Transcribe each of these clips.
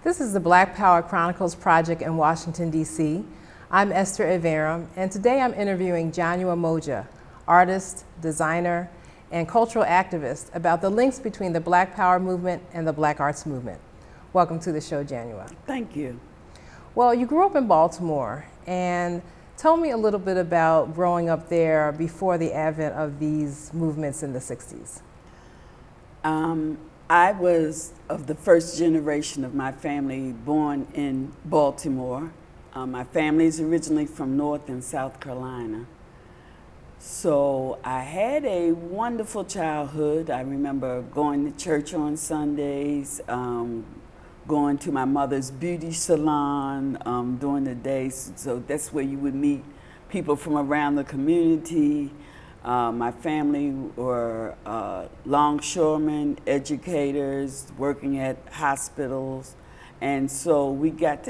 This is the Black Power Chronicles project in Washington, D.C. I'm Esther Averam, and today I'm interviewing Januwa Moja, artist, designer, and cultural activist, about the links between the Black Power movement and the Black arts movement. Welcome to the show, Januwa. Thank you. Well, you grew up in Baltimore, and tell me a little bit about growing up there before the advent of these movements in the 60s. I was of the first generation of my family born in Baltimore. My family is originally from North and South Carolina. So I had a wonderful childhood. I remember going to church on Sundays, going to my mother's beauty salon during the days. So that's where you would meet people from around the community. My family were longshoremen, educators, working at hospitals. And so we got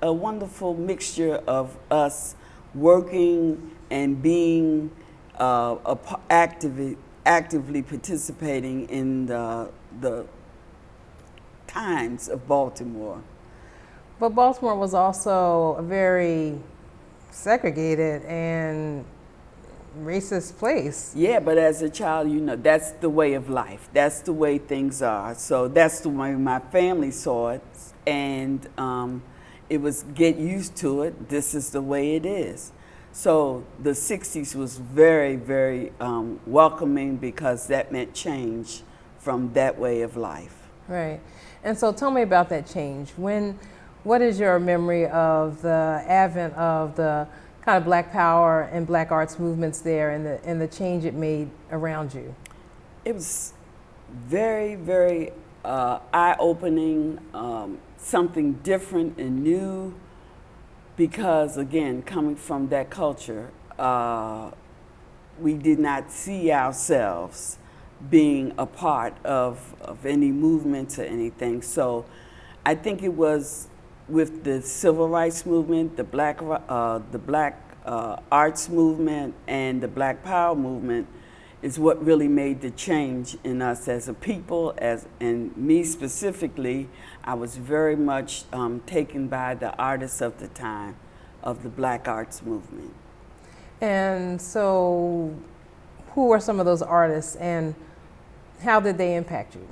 a wonderful mixture of us working and being actively participating in the times of Baltimore. But Baltimore was also a very segregated and racist place. Yeah, but as a child, you know, that's the way of life. That's the way things are. So that's the way my family saw it. And it was get used to it. This is the way it is. So the 60s was very, very welcoming because that meant change from that way of life. Right. And so tell me about that change. What is your memory of the advent of the kind of Black Power and Black arts movements there and the change it made around you? It was very, very eye-opening, something different and new, because again, coming from that culture, we did not see ourselves being a part of any movements or anything. So I think it was with the civil rights movement, the Black arts movement, and the Black Power movement is what really made the change in us as a people. And me specifically, I was very much taken by the artists of the time of the Black arts movement. And so who were some of those artists and how did they impact you?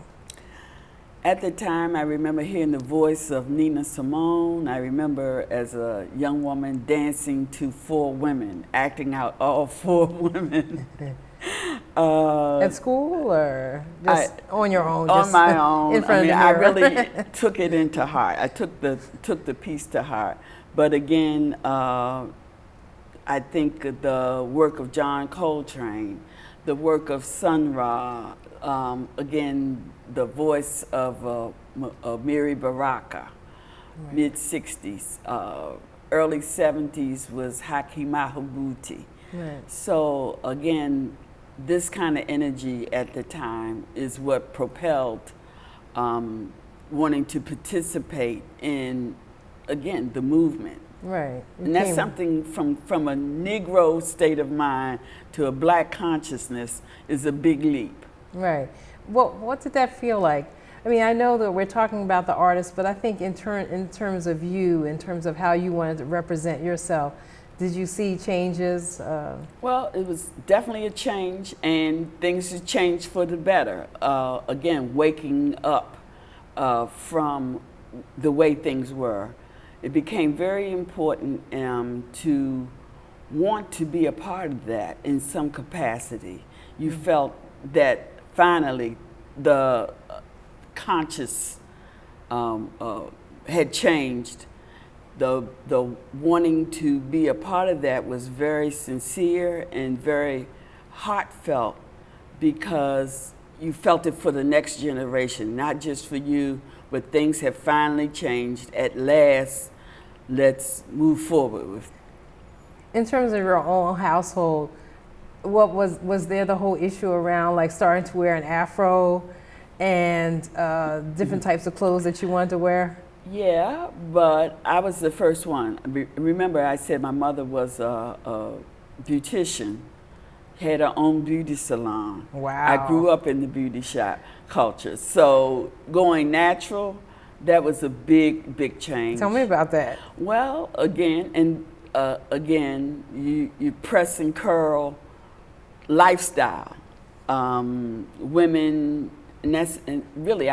At the time, I remember hearing the voice of Nina Simone. I remember as a young woman dancing to 4 women, acting out all 4 women. At school or just on your own? On my own. In front of the I mirror? really took it into heart. I took the piece to heart. But again, I think the work of John Coltrane, the work of Sun Ra, again, the voice of Miri Baraka, right. Mid-60s. Early 70s was Hakeem Mahabuti. Right. So again, this kind of energy at the time is what propelled wanting to participate in, again, the movement. Right. And that's something from a Negro state of mind to a Black consciousness is a big leap. Right. Well, what did that feel like? I mean, I know that we're talking about the artist, but I think in terms of you, in terms of how you wanted to represent yourself, did you see changes? Well, it was definitely a change, and things have changed for the better. Again, waking up from the way things were, it became very important to want to be a part of that in some capacity. You felt that finally the conscious had changed. The wanting to be a part of that was very sincere and very heartfelt, because you felt it for the next generation, not just for you, but things have finally changed. At last, let's move forward with. In terms of your own household, what was there the whole issue around like starting to wear an afro and different types of clothes that you wanted to wear? Yeah, but I was the first one. Remember, I said my mother was a beautician, had her own beauty salon. Wow. I grew up in the beauty shop culture. So going natural That was a big change. Tell me about that. Well, again, you press and curl lifestyle. Women, and really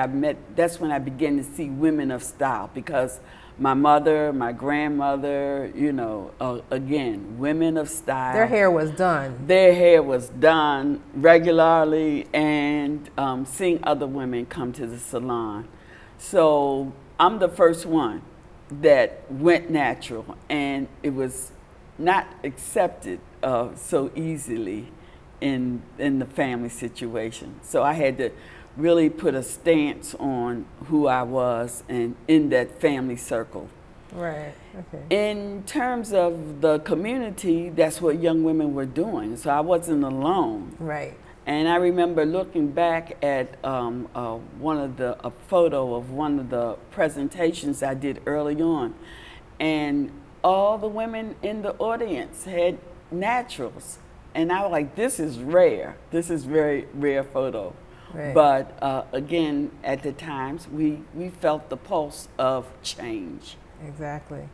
that's when I began to see women of style, because my mother, my grandmother, again, women of style. Their hair was done. Their hair was done regularly, and seeing other women come to the salon. So I'm the first one that went natural, and it was not accepted so easily in the family situation. So I had to really put a stance on who I was and in that family circle. Right, okay. In terms of the community, that's what young women were doing, so I wasn't alone. Right. And I remember looking back at a photo of one of the presentations I did early on, and all the women in the audience had naturals. And I was like, this is rare. This is very rare photo. Right. But again, at the times, we felt the pulse of change. Exactly.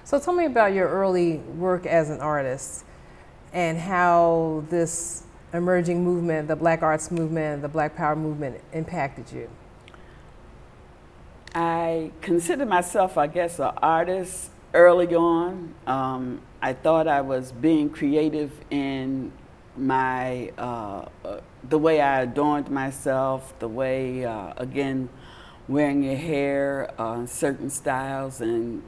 So tell me about your early work as an artist and how this emerging movement, the Black arts movement, the Black Power movement impacted you. I consider myself, I guess, an artist early on. I thought I was being creative in my the way I adorned myself, the way, again, wearing your hair, certain styles, and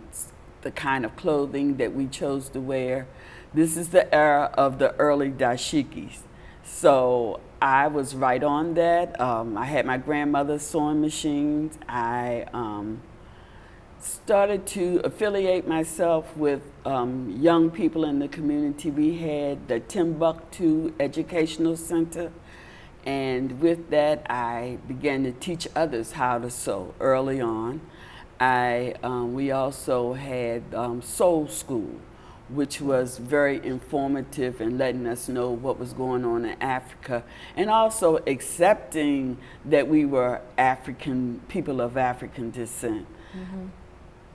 the kind of clothing that we chose to wear. This is the era of the early dashikis. So I was right on that. I had my grandmother's sewing machines. I started to affiliate myself with young people in the community. We had the Timbuktu Educational Center, and with that I began to teach others how to sew early on. We also had Soul School, which was very informative and letting us know what was going on in Africa, and also accepting that we were African, people of African descent. Mm-hmm.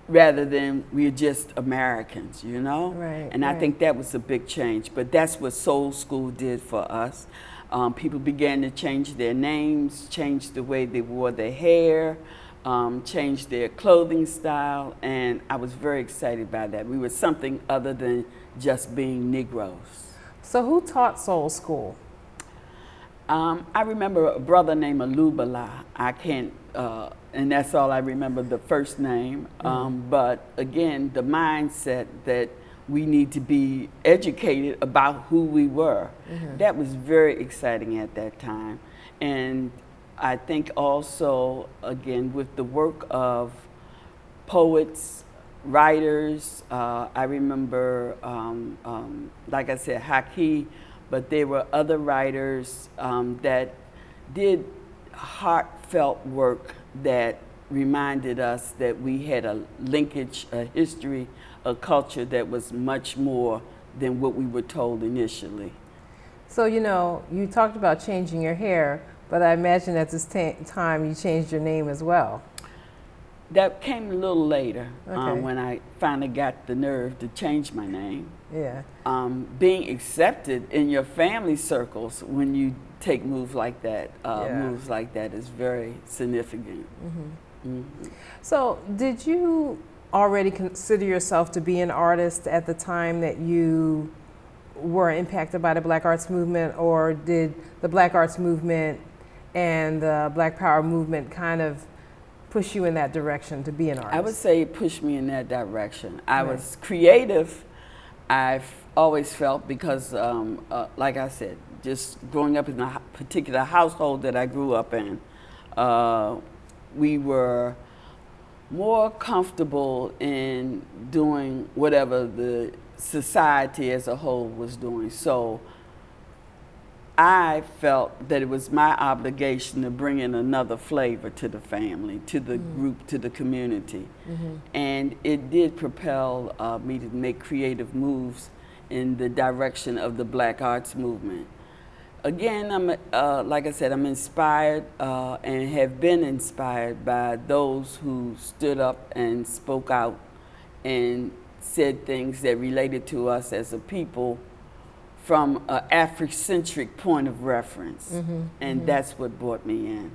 Rather than we're just Americans, Right, and I right. think that was a big change, but that's what Soul School did for us. People began to change their names, change the way they wore their hair, change their clothing style, and I was very excited by that. We were something other than just being Negroes. So who taught Soul School? I remember a brother named Alubala. I can't, and that's all I remember, the first name. But again, the mindset that we need to be educated about who we were. Mm-hmm. That was very exciting at that time. And I think also, again, with the work of poets, writers, I remember, like I said, Haki, but there were other writers that did heartfelt work that reminded us that we had a linkage, a history, a culture that was much more than what we were told initially. So, you talked about changing your hair, but I imagine at this time you changed your name as well. That came a little later, Okay. when I finally got the nerve to change my name. Yeah. Being accepted in your family circles when you take moves like that is very significant. Mm-hmm. Mm-hmm. So did you already consider yourself to be an artist at the time that you were impacted by the Black arts movement, or did the Black arts movement and the Black Power movement kind of push you in that direction to be an artist? I would say it pushed me in that direction. I Right. was creative, I've always felt, because like I said, just growing up in a particular household that I grew up in, we were more comfortable in doing whatever the society as a whole was doing. So I felt that it was my obligation to bring in another flavor to the family, to the group, to the community. Mm-hmm. And it did propel me to make creative moves in the direction of the Black arts movement. again, like I said, I'm inspired and have been inspired by those who stood up and spoke out and said things that related to us as a people from an Afrocentric point of reference. And that's what brought me in.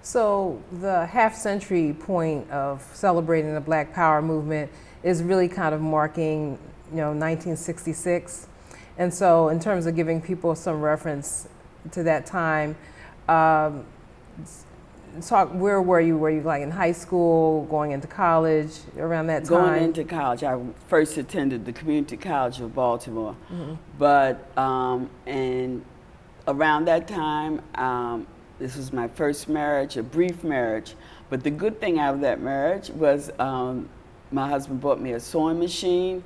So the half-century point of celebrating the Black Power movement is really kind of marking, 1966. And so in terms of giving people some reference to that time, where were you? Were you like in high school, going into college around that time? Going into college. I first attended the Community College of Baltimore. But, and around that time, this was my first marriage, a brief marriage. But the good thing out of that marriage was my husband bought me a sewing machine,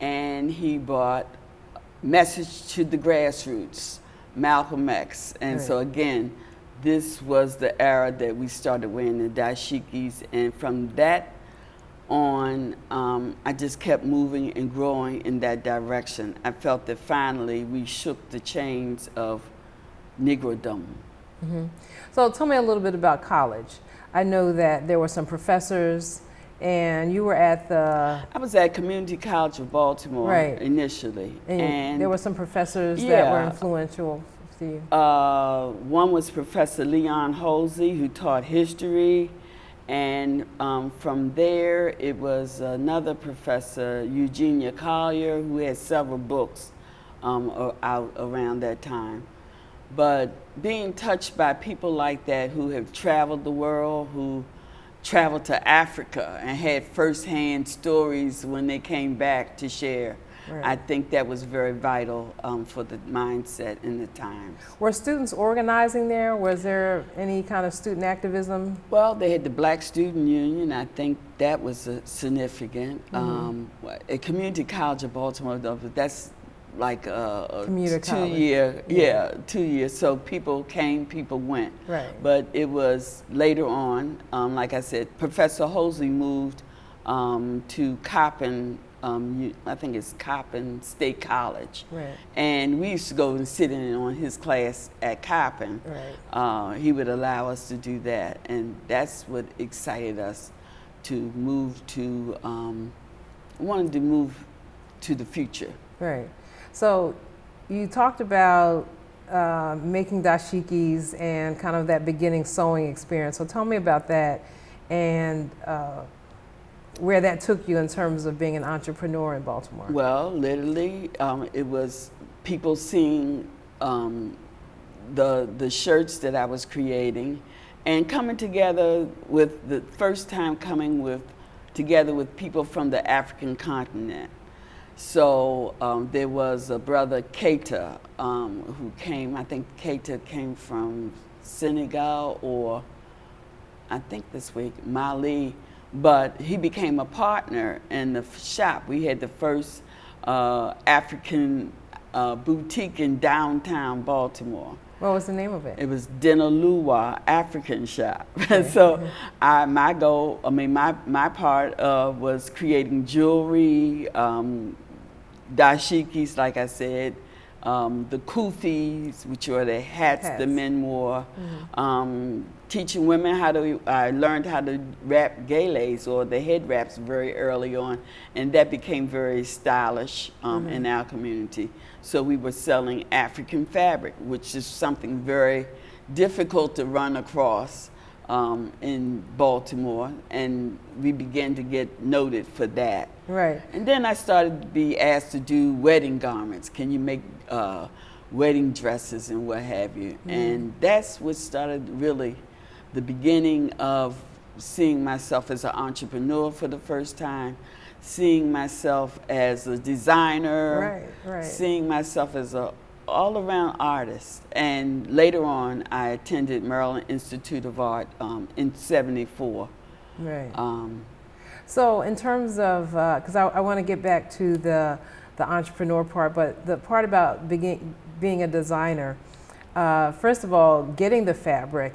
and he bought Message to the Grassroots, Malcolm X. And so again, this was the era that we started wearing the dashikis, and from that on, I just kept moving and growing in that direction. I felt that finally we shook the chains of Negrodom. So tell me a little bit about college. I know that there were some professors, and you were at the... I was at Community College of Baltimore initially. And there were some professors that were influential to you. One was Professor Leon Holsey, who taught history. And from there, it was another professor, Eugenia Collier, who had several books out around that time. But being touched by people like that who have traveled the world, who traveled to Africa and had firsthand stories when they came back to share, I think that was very vital for the mindset in the times. Were students organizing there? Was there any kind of student activism? Well, they had the Black Student Union. I think that was significant. At Community College of Baltimore, that's like a commuter 2 year, 2 years. So people came, people went. But it was later on, like I said, Professor Holsey moved to Coppin, I think it's Coppin State College. And we used to go and sit in on his class at Coppin. He would allow us to do that. And that's what excited us to move to, wanted to move to the future. So you talked about making dashikis and kind of that beginning sewing experience. So tell me about that and where that took you in terms of being an entrepreneur in Baltimore. Well, literally, it was people seeing the shirts that I was creating and coming together with the first time coming together with people from the African continent. So there was a brother, Keita, who came, I think Keita came from Senegal or I think this week, Mali, but he became a partner in the shop. We had the first African boutique in downtown Baltimore. What was the name of it? It was Dinalua African Shop. So my goal, my part was creating jewelry, dashikis, like I said, the kufis, which are the hats the men wore, teaching women I learned how to wrap gales or the head wraps very early on, and that became very stylish in our community. So we were selling African fabric, which is something very difficult to run across in Baltimore, and we began to get noted for that. And then I started to be asked to do wedding garments. Can you make wedding dresses and what have you? And that's what started really the beginning of seeing myself as an entrepreneur for the first time, seeing myself as a designer, seeing myself as a all-around artist. And later on, I attended Maryland Institute of Art in ’74. So in terms of, because I want to get back to the entrepreneur part, but the part about being a designer, first of all, getting the fabric,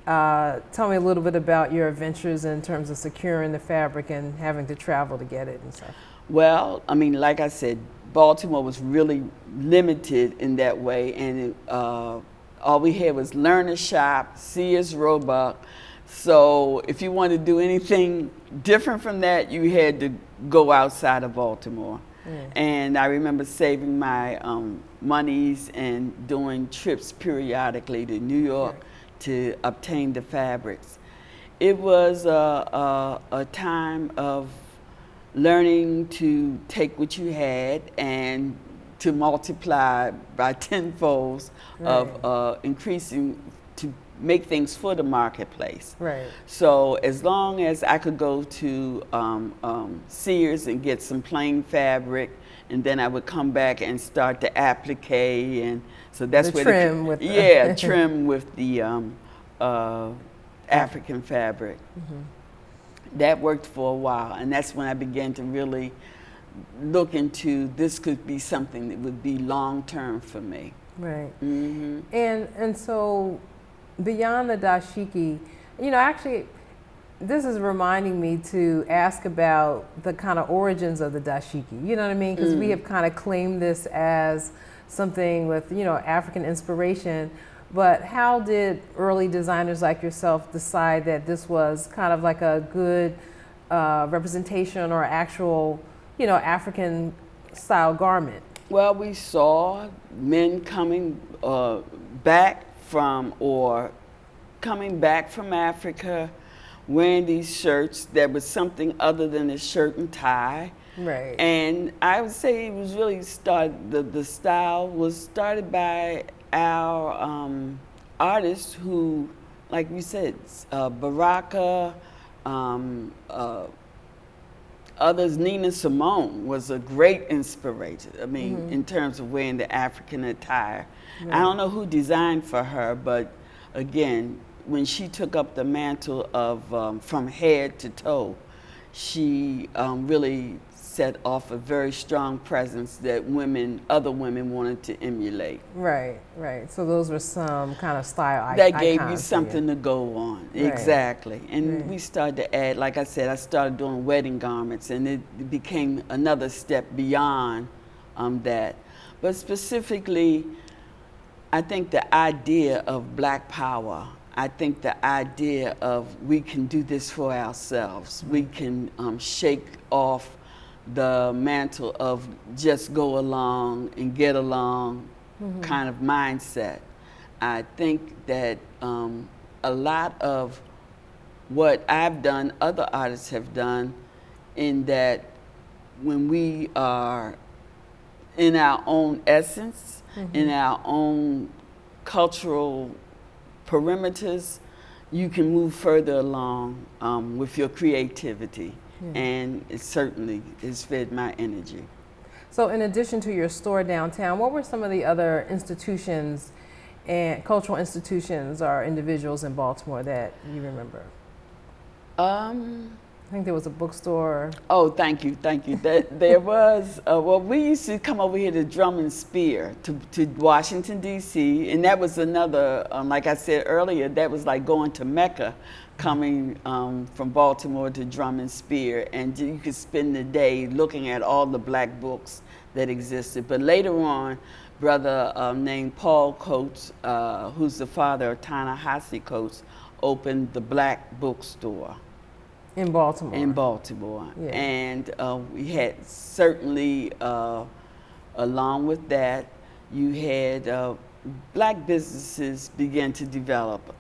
tell me a little bit about your adventures in terms of securing the fabric and having to travel to get it and stuff. Well, I mean, like I said, Baltimore was really limited in that way, and all we had was Learner Shop, Sears Roebuck. So if you wanted to do anything different from that, you had to go outside of Baltimore. And I remember saving my monies and doing trips periodically to New York to obtain the fabrics. It was a time of learning to take what you had and to multiply by tenfolds of increasing to make things for the marketplace. Right. So as long as I could go to Sears and get some plain fabric, and then I would come back and start to applique, and so that's the where trim the with yeah trim with the African fabric. That worked for a while, and that's when I began to really look into this could be something that would be long term for me. Right. And so beyond the dashiki, you know, actually this is reminding me to ask about the kind of origins of the dashiki. You know what I mean? Because we have kind of claimed this as something with, you know, African inspiration. But how did early designers like yourself decide that this was kind of like a good representation or actual, you know, African style garment? Well, we saw men coming back from Africa wearing these shirts that was something other than a shirt and tie. Right. And I would say it was really the style was started by our artists who, like we said, Baraka, others, Nina Simone was a great inspiration. I mean, in terms of wearing the African attire. I don't know who designed for her, but again, when she took up the mantle of from head to toe, she really set off a very strong presence that other women wanted to emulate. Right, right. So those were some kind of style icons. That gave you something to go on. Right. Exactly. And we started to add, like I said, I started doing wedding garments, and it became another step beyond that. But specifically, I think the idea of Black power, I think the idea of we can do this for ourselves. We can shake off the mantle of just go along and get along kind of mindset. I think that a lot of what I've done, other artists have done, in that when we are in our own essence, in our own cultural perimeters, you can move further along with your creativity. And it certainly has fed my energy. So in addition to your store downtown, what were some of the other institutions and cultural institutions or individuals in Baltimore that you remember? I think there was a bookstore. Oh, thank you. There was, well, we used to come over here to Drum and Spear to Washington, D.C., and that was another, like I said earlier, that was like going to Mecca, coming from Baltimore to Drum and Spear, and you could spend the day looking at all the Black books that existed. But later on, brother named Paul Coates, who's the father of Ta-Nehisi Coates, opened the Black bookstore. In Baltimore. In Baltimore. Yeah. And we had certainly, along with that, you had Black businesses begin to develop.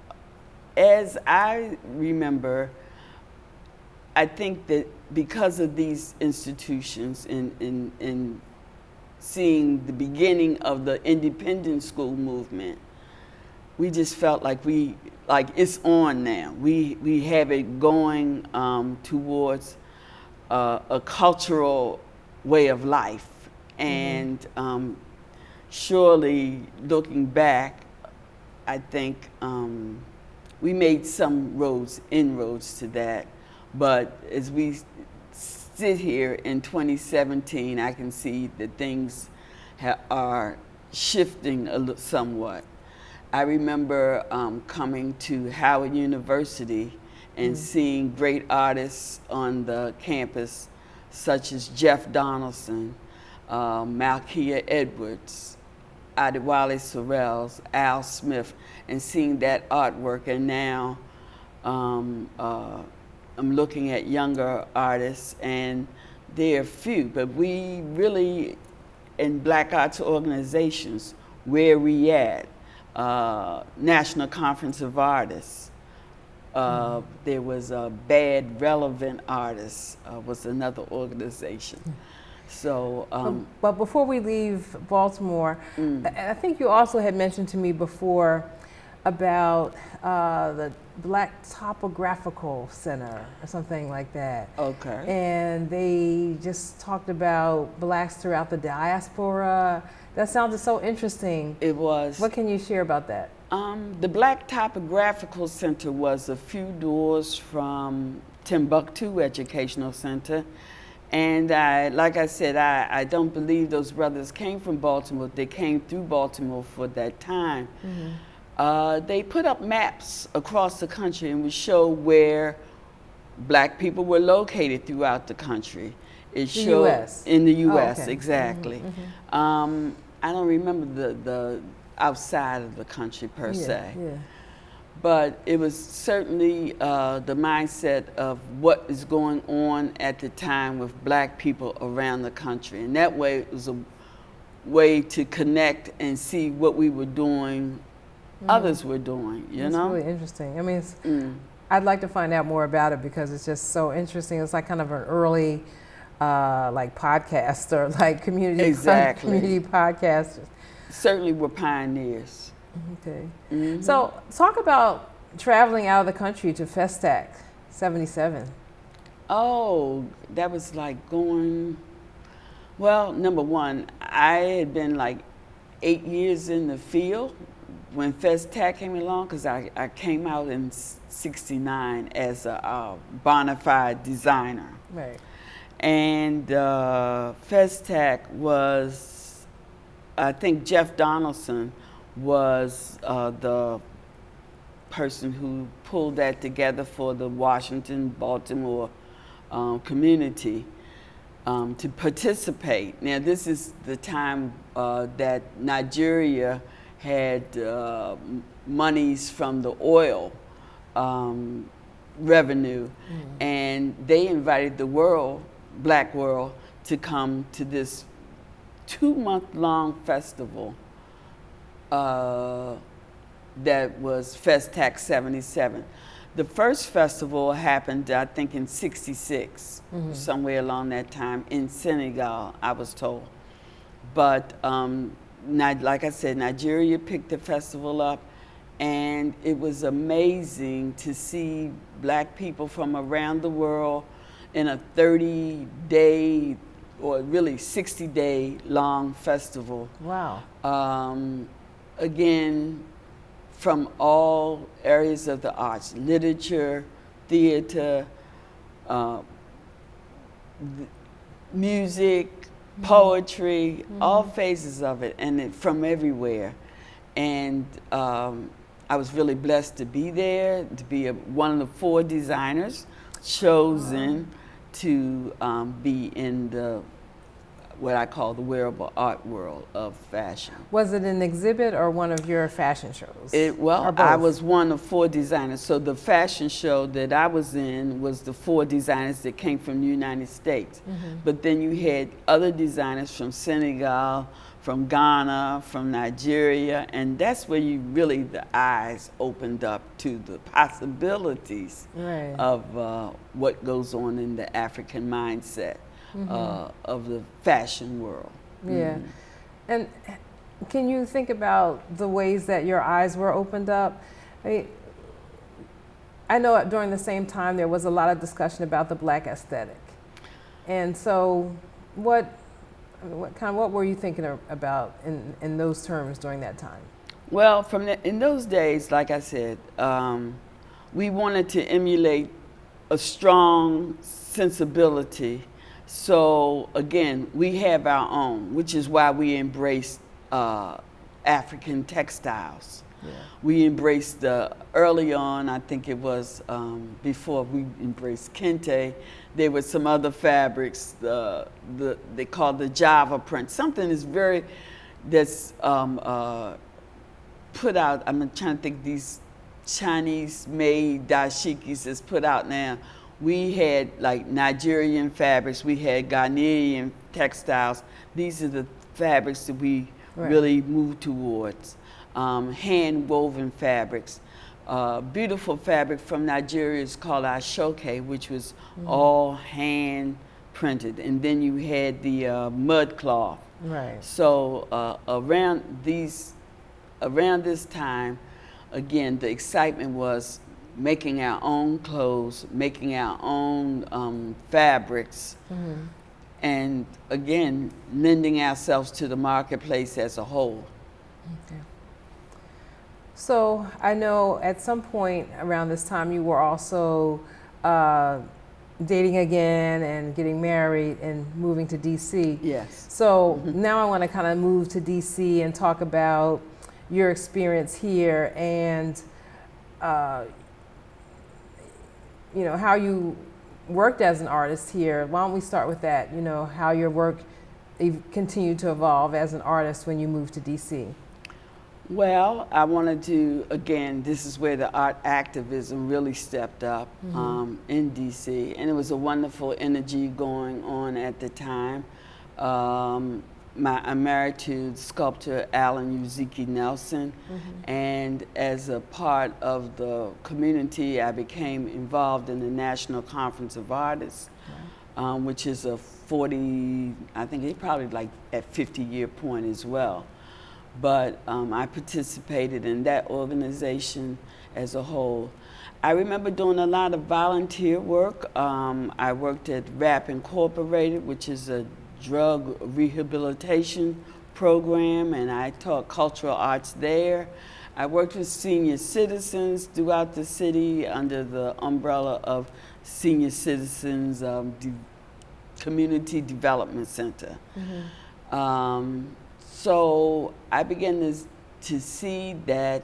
As I remember, I think that because of these institutions in seeing the beginning of the independent school movement, we just felt like it's on now. We have it going towards a cultural way of life. And surely looking back, I think we made some inroads to that. But as we sit here in 2017, I can see that things are shifting somewhat. I remember coming to Howard University and seeing great artists on the campus such as Jeff Donaldson, Malkia Edwards, Adewale Sorrells, Al Smith, and seeing that artwork. And now I'm looking at younger artists, and there are few, but we really, in Black arts organizations, where we at? National Conference of Artists. There was a Bad Relevant Artists, was another organization. So, but before we leave Baltimore, I think you also had mentioned to me before about the Black Topographical Center or something like that. Okay. And they just talked about blacks throughout the diaspora. That sounded so interesting. It was. What can you share about that? The Black Topographical Center was a few doors from Timbuktu Educational Center. And like I said, I don't believe those brothers came from Baltimore. They came through Baltimore for that time. They put up maps across the country and would show where black people were located throughout the country. It showed US. In the U.S. Oh, okay. Exactly. I don't remember the outside of the country per se. Yeah. But it was certainly the mindset of what is going on at the time with black people around the country. And that way it was a way to connect and see what we were doing, others were doing, you know? It's really interesting. I mean, I'd like to find out more about it because it's just so interesting. It's like kind of an early like podcast or like community podcast. Certainly we're pioneers. Okay. So talk about traveling out of the country to Festac 77. Oh, that was like going, well, number one, I had been like 8 years in the field when Festac came along, because I came out in '69 as a bona fide designer. Right. And Festac was, I think Jeff Donaldson was the person who pulled that together for the Washington, Baltimore community to participate. Now this is the time that Nigeria had monies from the oil revenue, and they invited the world, black world, to come to this 2-month-long festival that was Festac 77. The first festival happened, I think, in '66, somewhere along that time, in Senegal, I was told. But like I said, Nigeria picked the festival up, and it was amazing to see black people from around the world in a 30-day or really 60-day long festival. Wow. Again, from all areas of the arts, literature, theater, music, poetry, all phases of it, and from everywhere. And I was really blessed to be there, to be one of the 4 designers chosen to be in the what I call the wearable art world of fashion. Was it an exhibit or one of your fashion shows? I was one of 4 designers. So the fashion show that I was in was the 4 designers that came from the United States. But then you had other designers from Senegal, from Ghana, from Nigeria, and that's where the eyes opened up to the possibilities of what goes on in the African mindset. Of the fashion world. Yeah. And can you think about the ways that your eyes were opened up? I know during the same time there was a lot of discussion about the black aesthetic. And so what were you thinking about in those terms during that time? Well, in those days, like I said, we wanted to emulate a strong sensibility. So again, we have our own, which is why we embraced African textiles. We embraced early on, I think it was before we embraced kente, there were some other fabrics, they called the Java print. Something that's put out, I'm trying to think, these Chinese-made dashikis that's put out now. We had like Nigerian fabrics, we had Ghanaian textiles. These are the fabrics that we really moved towards. Hand-woven fabrics. Beautiful fabric from Nigeria is called ashoke, which was all hand-printed. And then you had the mud cloth. Right. So around this time, again, the excitement was making our own clothes, making our own fabrics, and again, lending ourselves to the marketplace as a whole. Okay. So I know at some point around this time you were also dating again and getting married and moving to DC. Yes. So now I want to kind of move to DC and talk about your experience here and you know, how you worked as an artist here. Why don't we start with that? You know, how your work continued to evolve as an artist when you moved to DC. Well, I wanted to, again, this is where the art activism really stepped up in DC, and it was a wonderful energy going on at the time. I'm married to sculptor Alan Uziki Nelson, and as a part of the community, I became involved in the National Conference of Artists, which is a 40, I think it's probably like at 50-year point as well. But I participated in that organization as a whole. I remember doing a lot of volunteer work. I worked at RAP Incorporated, which is a drug rehabilitation program, and I taught cultural arts there. I worked with senior citizens throughout the city under the umbrella of Senior Citizens Community Development Center. So I began to see that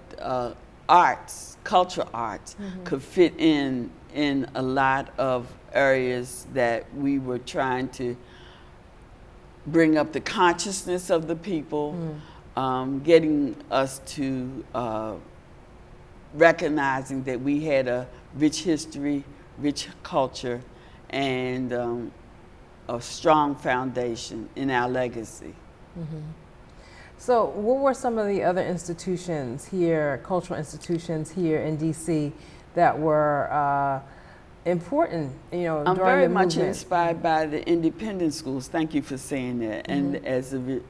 arts, cultural arts, could fit in a lot of areas that we were trying to bring up the consciousness of the people, getting us to recognizing that we had a rich history, rich culture, and a strong foundation in our legacy. So what were some of the other institutions here, cultural institutions here in DC that were important, you know, I'm during very the much movement? inspired by the independent schools. Thank you for saying that. And as a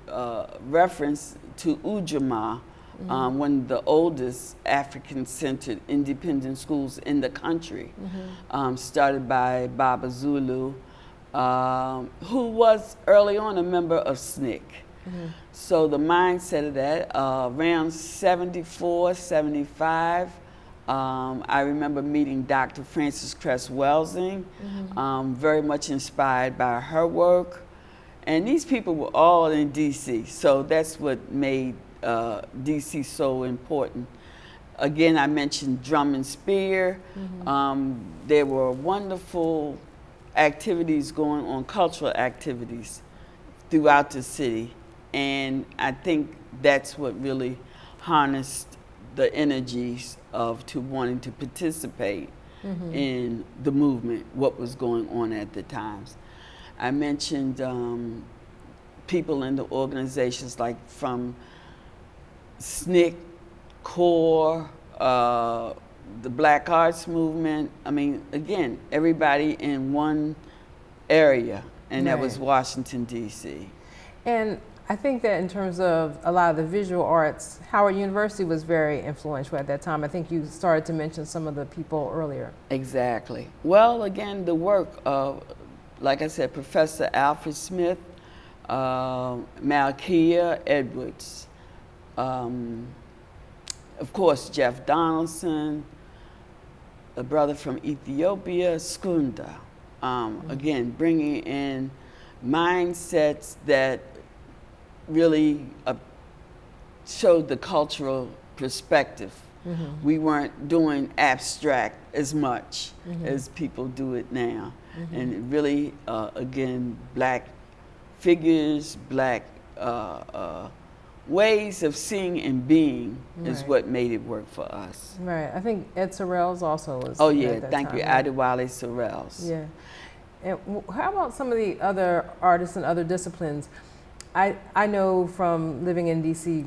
reference to Ujamaa, one of the oldest African-centered independent schools in the country, started by Baba Zulu, who was early on a member of SNCC. So the mindset of that, around 74, 75, I remember meeting Dr. Frances Cress Welsing, very much inspired by her work. And these people were all in DC, so that's what made DC so important. Again, I mentioned Drum and Spear. There were wonderful activities going on, cultural activities throughout the city. And I think that's what really harnessed the energies to wanting to participate in the movement, what was going on at the times. I mentioned people in the organizations like from SNCC, CORE, the Black Arts Movement. I mean, again, everybody in one area, and that was Washington, D.C. And I think that in terms of a lot of the visual arts, Howard University was very influential at that time. I think you started to mention some of the people earlier. Exactly. Well, again, the work of, like I said, Professor Alfred Smith, Malkia Edwards, of course, Jeff Donaldson, a brother from Ethiopia, Skunda. Again, bringing in mindsets that really showed the cultural perspective. We weren't doing abstract as much as people do it now. And it really, again, black figures, black ways of seeing and being is what made it work for us. Right. I think Ed Sorrell's also was. Oh yeah, that thank time, you, right? Adewale Sorrell's. Yeah. And how about some of the other artists and other disciplines? I know from living in DC,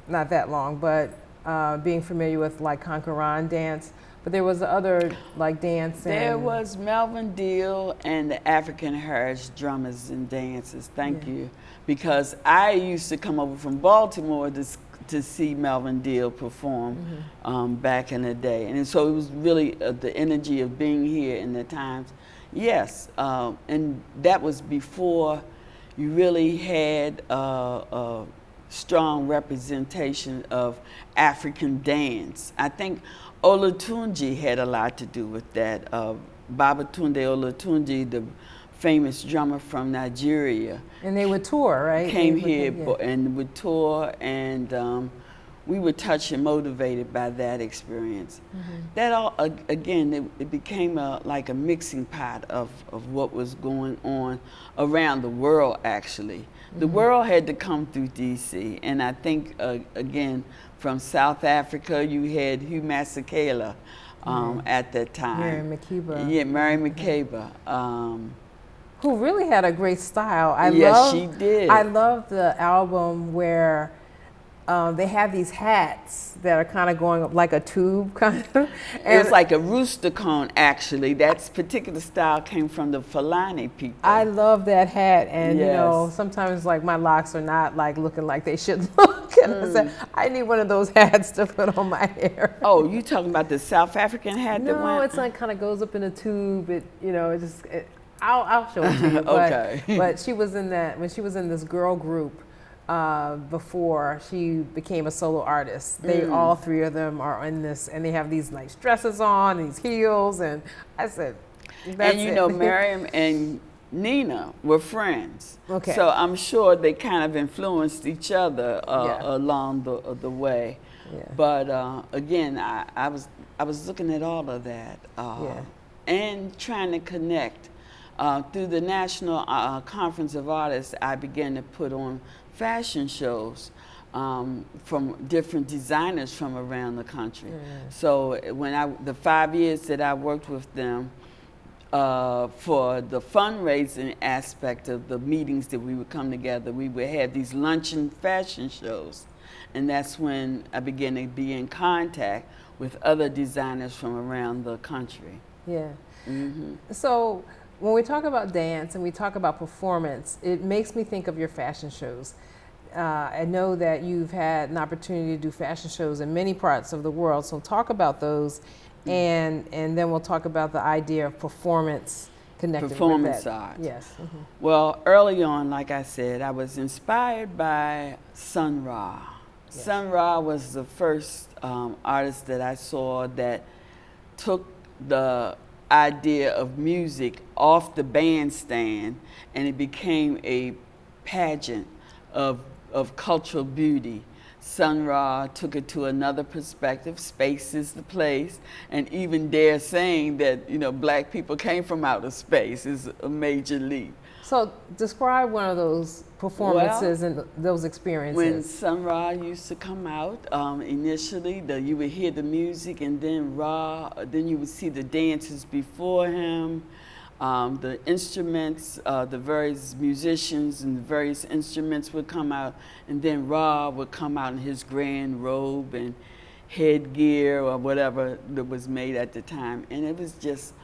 not that long, but being familiar with like Conqueron dance, but there was other like dance. There was Melvin Deal and the African Heritage Drummers and Dancers. Thank you, because I used to come over from Baltimore to see Melvin Deal perform back in the day, and so it was really the energy of being here in the times. Yes, and that was before you really had a strong representation of African dance. I think Olatunji had a lot to do with that. Babatunde Olatunji, the famous drummer from Nigeria. And they would tour, right? Came here and would tour, and we were touched and motivated by that experience. That all, again, it became like a mixing pot of what was going on around the world, actually. The world had to come through DC, and I think, again, from South Africa, you had Hugh Masekela at that time. Mary Makeba. Yeah, Mary Makeba. Who really had a great style. She did. I love the album where they have these hats that are kind of going up like a tube, kind of. It was like a rooster cone, actually. That particular style came from the Fulani people. I love that hat, and you know, sometimes like my locks are not like looking like they should look. And I said, I need one of those hats to put on my hair. Oh, you talking about the South African hat that went? No, it's like kind of goes up in a tube. It, you know, it just. I'll show it to you. Okay. But she was in that when she was in this girl group. Before she became a solo artist. They all three of them are in this, and they have these nice dresses on, these heels, and I said, that's and you know, Miriam and Nina were friends. Okay. So I'm sure they kind of influenced each other along the way. Yeah. But again, I was looking at all of that and trying to connect. Through the National Conference of Artists, I began to put on fashion shows from different designers from around the country. So when the 5 years that I worked with them for the fundraising aspect of the meetings that we would come together, we would have these luncheon fashion shows. And that's when I began to be in contact with other designers from around the country. Yeah. So when we talk about dance and we talk about performance, it makes me think of your fashion shows. I know that you've had an opportunity to do fashion shows in many parts of the world, so talk about those, and then we'll talk about the idea of performance connected performance with that. art. Yes. Well, early on, like I said, I was inspired by Sun Ra. Yes. Sun Ra was the first artist that I saw that took the idea of music off the bandstand, and it became a pageant of cultural beauty. Sun Ra took it to another perspective. Space is the place, and even dare saying that, you know, black people came from outer space is a major leap. So describe one of those performances and those experiences. When Sun Ra used to come out, initially you would hear the music, and then then you would see the dancers before him, the instruments, the various musicians and the various instruments would come out, and then Ra would come out in his grand robe and headgear or whatever that was made at the time. And it was just,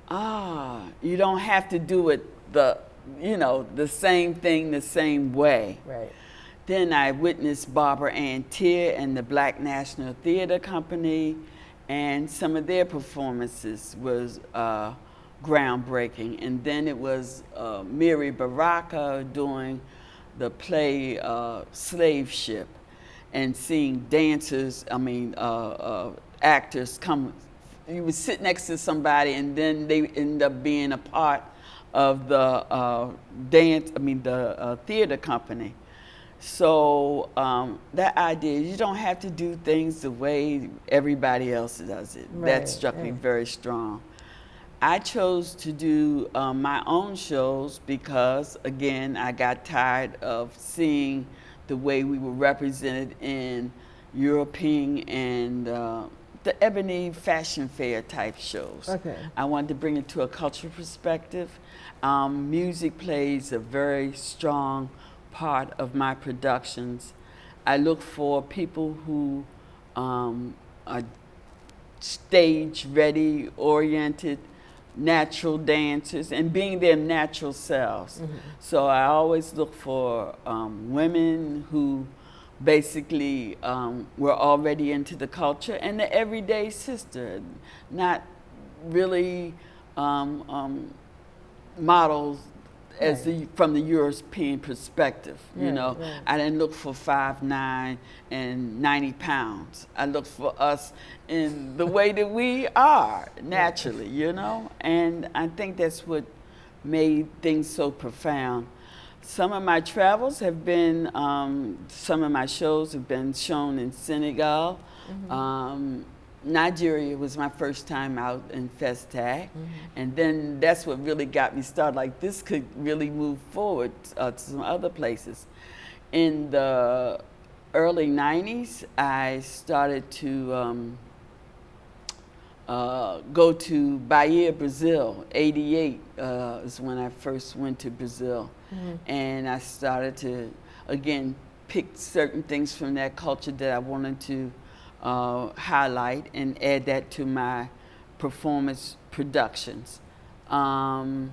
you don't have to do it the same thing the same way. Right. Then I witnessed Barbara Ann Tier and the Black National Theater Company, and some of their performances was groundbreaking. And then it was Miri Baraka doing the play Slave Ship, and seeing dancers, actors come. You would sit next to somebody, and then they end up being a part of the theater company. So that idea, you don't have to do things the way everybody else does it. Right, That struck me very strong. I chose to do my own shows because, again, I got tired of seeing the way we were represented in European and the Ebony Fashion Fair type shows. Okay. I wanted to bring it to a cultural perspective. Music plays a very strong part of my productions. I look for people who are stage ready, oriented, natural dancers, and being their natural selves. Mm-hmm. So I always look for women who basically were already into the culture, and the everyday sister, not really models as from the European perspective. You know, I didn't look for 5'9" and 90 pounds. I looked for us in the way that we are naturally, you know, and I think that's what made things so profound. Some of my travels have been, some of my shows have been shown in Senegal. Mm-hmm. Nigeria was my first time out in Festac, and then that's what really got me started. Like, this could really move forward to some other places. In the early 90s, I started to go to Bahia, Brazil. 88 is when I first went to Brazil. And I started to, again, pick certain things from that culture that I wanted to highlight and add that to my performance productions. And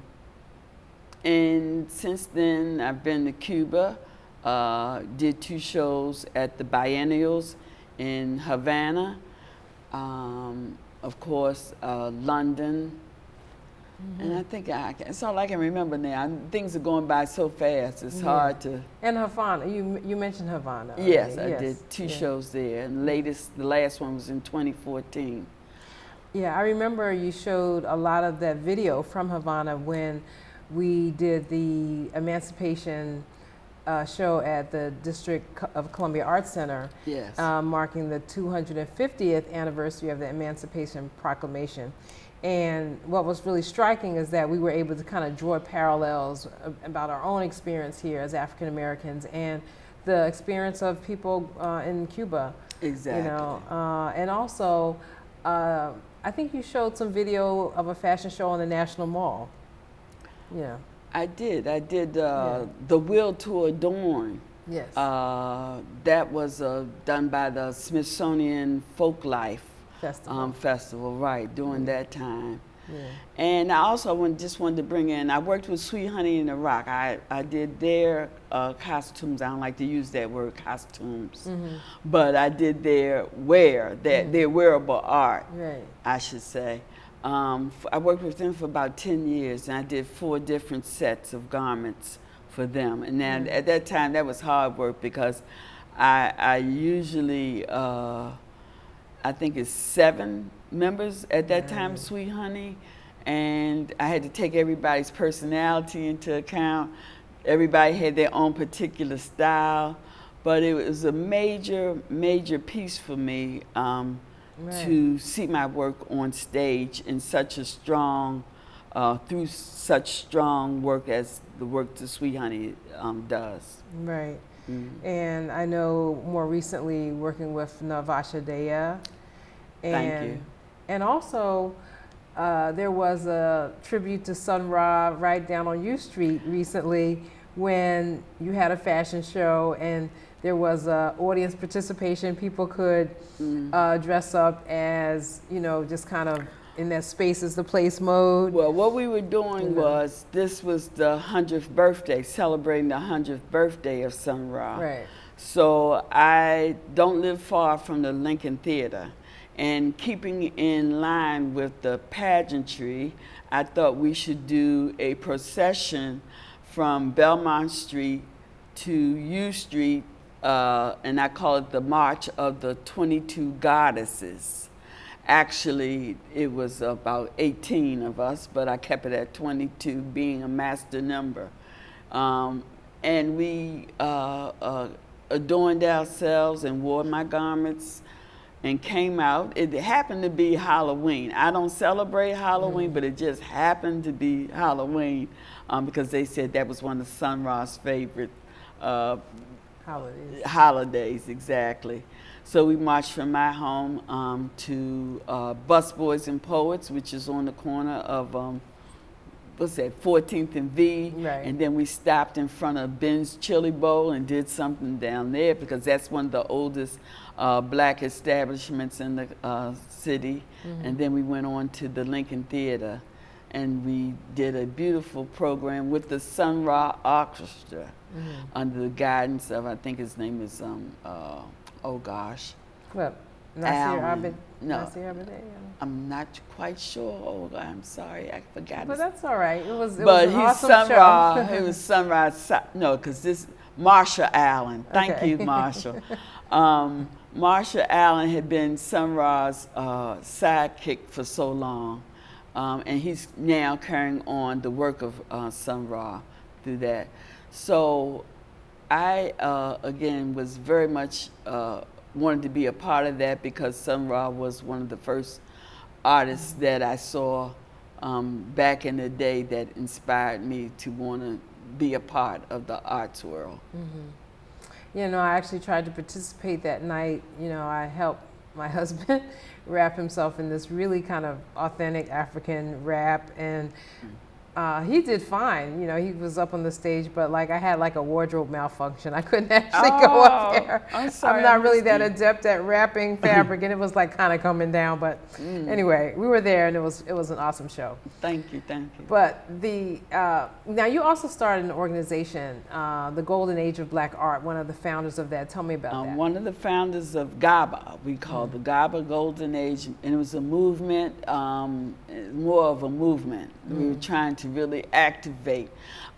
since then, I've been to Cuba, did 2 shows at the biennials in Havana, of course, London, and I think it's all I can remember now. Things are going by so fast, it's hard to... And Havana, you mentioned Havana. Yes, I did 2 shows there, and the last one was in 2014. Yeah, I remember you showed a lot of that video from Havana when we did the Emancipation show at the District of Columbia Arts Center, marking the 250th anniversary of the Emancipation Proclamation. And what was really striking is that we were able to kind of draw parallels about our own experience here as African Americans and the experience of people in Cuba. Exactly. You know, and also, I think you showed some video of a fashion show on the National Mall. Yeah. I did the Will to Adorn. Yes. That was done by the Smithsonian Folklife Festival, right, during that time. Yeah. And I also just wanted to bring in, I worked with Sweet Honey in Iraq. I did their costumes. I don't like to use that word, costumes, but I did their their wearable art, I should say. I worked with them for about 10 years, and I did 4 different sets of garments for them. And then at that time, that was hard work because I usually, I think it's 7 members at that time, Sweet Honey, and I had to take everybody's personality into account. Everybody had their own particular style, but it was a major, major piece for me to see my work on stage in such a strong, through such strong work as the work that Sweet Honey does. Right. And I know more recently working with Navasha Daya. Thank you. And also, there was a tribute to Sun Ra right down on U Street recently when you had a fashion show and there was audience participation. People could dress up as, you know, just kind of in that space is the place mode. Well, what we were doing was, this was the 100th birthday, celebrating the 100th birthday of Sun Ra. Right. So I don't live far from the Lincoln Theater. And keeping in line with the pageantry, I thought we should do a procession from Belmont Street to U Street, and I call it the March of the 22 Goddesses. Actually, it was about 18 of us, but I kept it at 22, being a master number. and we adorned ourselves and wore my garments and came out. It happened to be Halloween. I don't celebrate Halloween, but it just happened to be Halloween because they said that was one of Sun Ra's favorite holidays, exactly. So we marched from my home to Busboys and Poets, which is on the corner of what's that, 14th and V, right. And then we stopped in front of Ben's Chili Bowl and did something down there because that's one of the oldest black establishments in the city. And then we went on to the Lincoln Theater and we did a beautiful program with the Sun Ra Orchestra under the guidance of, I think his name is, oh gosh. What? Nasir Abed? No, Nasir Abed? I'm not quite sure. Oh, I'm sorry, I forgot. But that's all right. It was an he's awesome Sun Ra. show. It was Sun Ra. No, because this Marsha Allen. Thank you, Marsha. Marsha Allen had been Sun Ra's sidekick for so long, and he's now carrying on the work of Sun Ra through that. So I, again, was very much wanted to be a part of that because Sun Ra was one of the first artists that I saw back in the day that inspired me to want to be a part of the arts world. You know, I actually tried to participate that night. You know, I helped my husband wrap himself in this really kind of authentic African wrap, and he did fine. You know, he was up on the stage, but like I had like a wardrobe malfunction. I couldn't actually go up there. I'm sorry, I'm not really that adept at wrapping fabric, and it was like kind of coming down. But anyway, we were there, and it was an awesome show. Thank you, thank you. But the now you also started an organization, the Golden Age of Black Art. One of the founders of that. Tell me about that. One of the founders of GABA, we called the GABA Golden Age, and it was a movement, more of a movement. We were trying to really activate.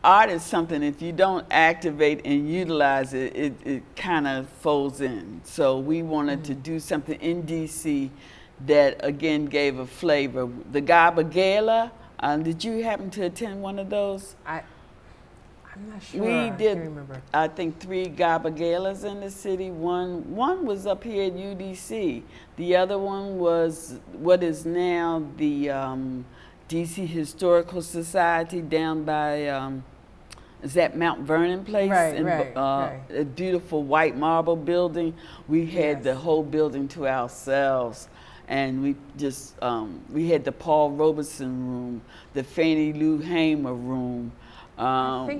Art is something, if you don't activate and utilize it, it kind of folds in. So we wanted to do something in DC that again gave a flavor. The GABA Gala, did you happen to attend one of those? I'm not sure. We did, I can't remember. I think 3 GABA Galas in the city. One was up here at UDC. The other one was what is now the DC Historical Society down by, is that Mount Vernon place? Right, right. A beautiful white marble building. We had the whole building to ourselves. And we just, we had the Paul Robeson room, the Fannie Lou Hamer room.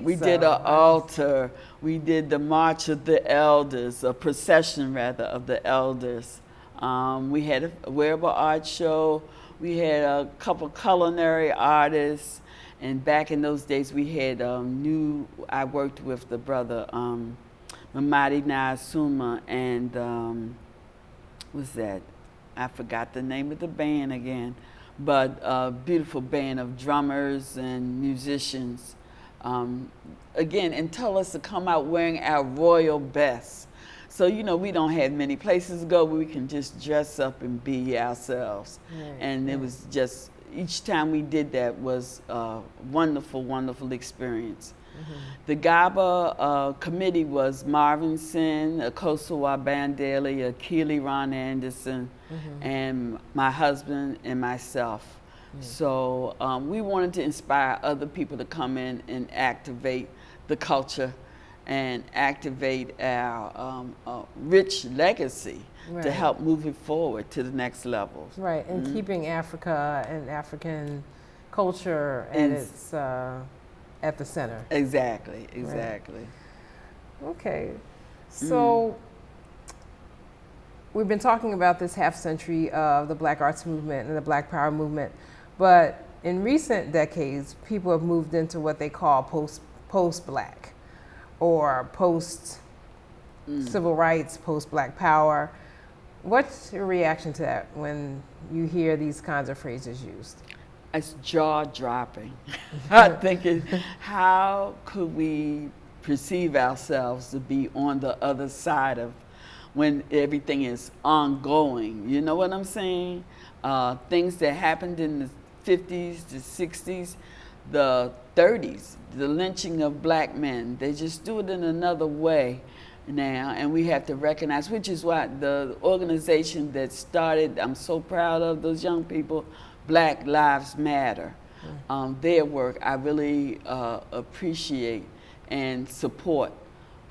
We did an altar. We did the March of the Elders, a procession rather of the elders. We had a wearable art show. We had a couple culinary artists, and back in those days we had I worked with the brother Mamadi Naasuma and what's that? I forgot the name of the band again, but a beautiful band of drummers and musicians. Again, and told us to come out wearing our royal best. So, you know, we don't have many places to go where we can just dress up and be ourselves. And it was just, each time we did that was a wonderful, wonderful experience. The GABA committee was Marvin Sin, Akosawa Bandeli, Akili Ron Anderson, and my husband and myself. So we wanted to inspire other people to come in and activate the culture and activate our rich legacy to help move it forward to the next level. Right, and keeping Africa and African culture at its at the center. Exactly, exactly. Right. Okay, so we've been talking about this half century of the Black Arts Movement and the Black Power movement, but in recent decades, people have moved into what they call post-Black or post-civil rights, post-Black power. What's your reaction to that when you hear these kinds of phrases used? It's jaw-dropping. I think how could we perceive ourselves to be on the other side of when everything is ongoing? You know what I'm saying? Things that happened in the 50s, the 60s, the 30s, the lynching of black men. They just do it in another way now, and we have to recognize, which is why the organization that started, I'm so proud of those young people, Black Lives Matter. Their work, I really appreciate and support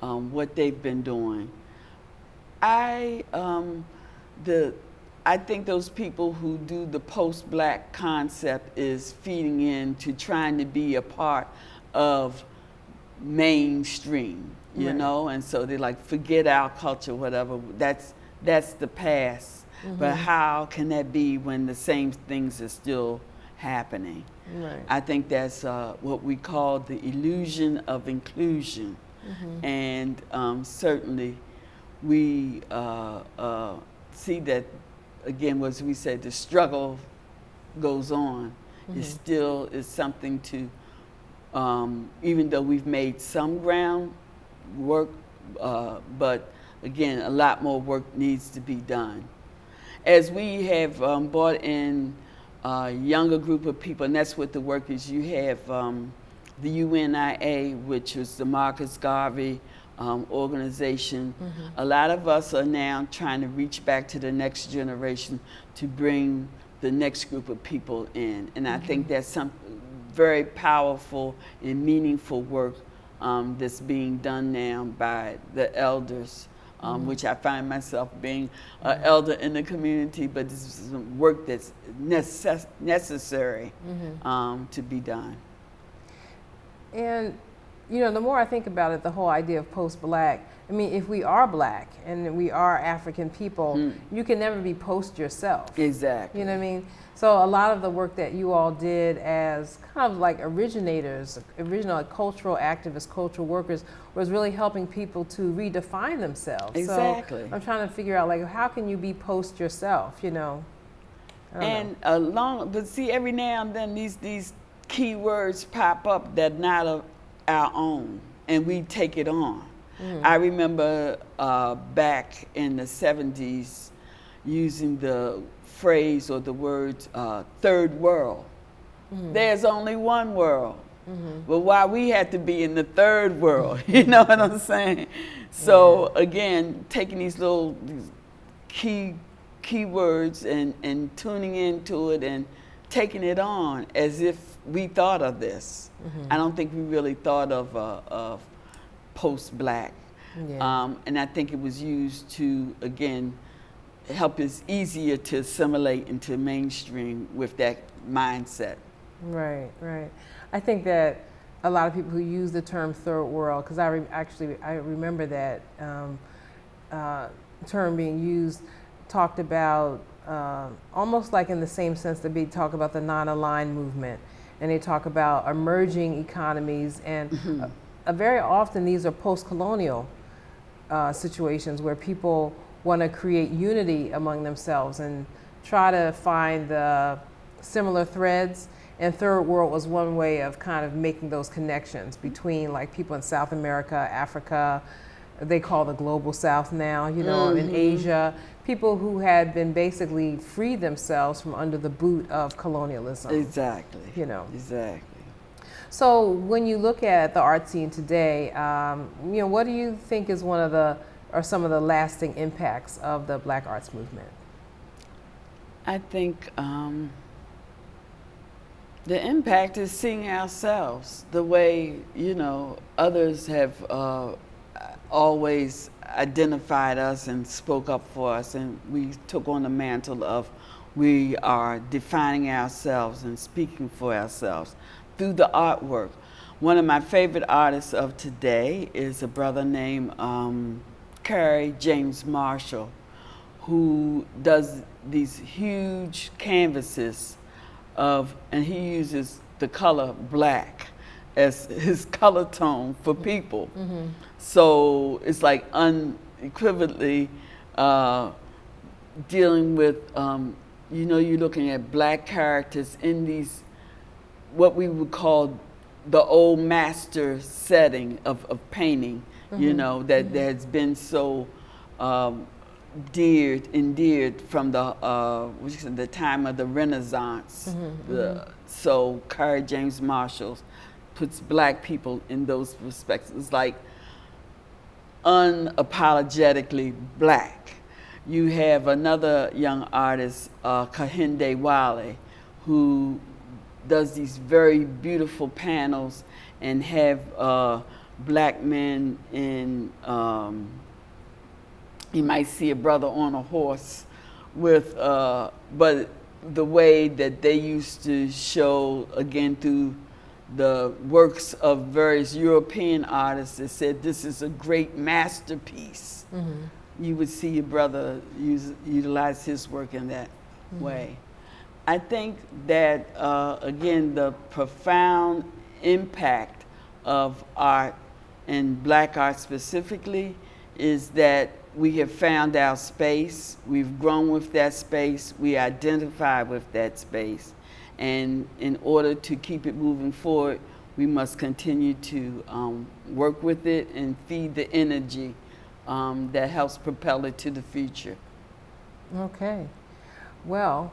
what they've been doing. I think those people who do the post-black concept is feeding into trying to be a part of mainstream, you know, and so they like forget our culture, whatever. That's the past. But how can that be when the same things are still happening? Right. I think that's what we call the illusion of inclusion, and certainly we see that again. As we said, the struggle goes on. It still is something to. Even though we've made some ground work, but again, a lot more work needs to be done. As we have brought in a younger group of people, and that's what the work is, you have the UNIA, which is the Marcus Garvey organization. A lot of us are now trying to reach back to the next generation to bring the next group of people in. And I think that's some very powerful and meaningful work that's being done now by the elders, which I find myself being an elder in the community, but this is some work that's necessary to be done. And, you know, the more I think about it, the whole idea of post-black, I mean, if we are black and we are African people, you can never be post yourself. Exactly. You know what I mean? So a lot of the work that you all did as kind of like originators, original cultural activists, cultural workers, was really helping people to redefine themselves. Exactly. So I'm trying to figure out, like, how can you be post yourself, you know? And but see, every now and then these key words pop up that are not our own, and we take it on. I remember back in the 70s using the phrase or the words third world. There's only one world. But why we had to be in the third world, you know what I'm saying? So again, taking these key words and tuning into it and taking it on as if we thought of this. I don't think we really thought of post-black. And I think it was used to, again, help us easier to assimilate into mainstream with that mindset. Right, right. I think that a lot of people who use the term third world, because I remember that term being used, talked about almost like in the same sense that they talk about the non-aligned movement, and they talk about emerging economies, and very often these are post-colonial situations where people want to create unity among themselves and try to find the similar threads. And third world was one way of kind of making those connections between like people in South America, Africa, they call the global South now, you know, in Asia, people who had been basically freed themselves from under the boot of colonialism. Exactly. You know. Exactly. So when you look at the art scene today, you know, what do you think is some of the lasting impacts of the Black arts movement? I think the impact is seeing ourselves the way, you know, others have always identified us and spoke up for us, and we took on the mantle of we are defining ourselves and speaking for ourselves through the artwork. One of my favorite artists of today is a brother named Kerry James Marshall, who does these huge canvases and he uses the color black as his color tone for people. So it's like unequivocally dealing with, you know, you're looking at black characters in these, what we would call the old master setting of painting, you know, that has been so endeared from the time of the Renaissance, So Kerry James Marshall puts black people in those perspectives, like unapologetically black. You have another young artist, Kahinde Wale, who does these very beautiful panels and have black men in, you might see a brother on a horse with, but the way that they used to show, again, through the works of various European artists that said this is a great masterpiece. You would see your brother utilize his work in that way. I think that, again, the profound impact of art, and black art specifically, is that we have found our space, we've grown with that space, we identify with that space. And in order to keep it moving forward, we must continue to work with it and feed the energy that helps propel it to the future. Okay. Well,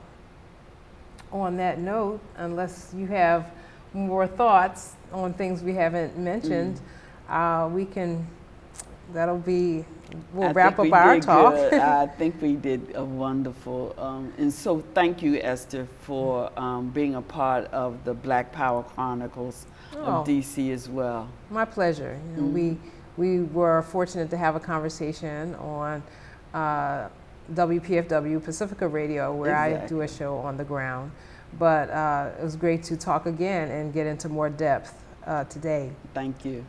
on that note, unless you have more thoughts on things we haven't mentioned, we'll wrap up our talk. I think we did a wonderful, and so thank you, Esther, for being a part of the Black Power Chronicles of DC as well. My pleasure. You know, we were fortunate to have a conversation on WPFW Pacifica Radio, where I do a show on the ground. But it was great to talk again and get into more depth today. Thank you.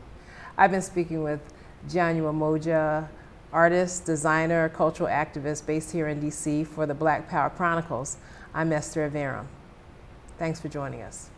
I've been speaking with Januwa Moja, artist, designer, cultural activist based here in DC for the Black Power Chronicles. I'm Esther Averum. Thanks for joining us.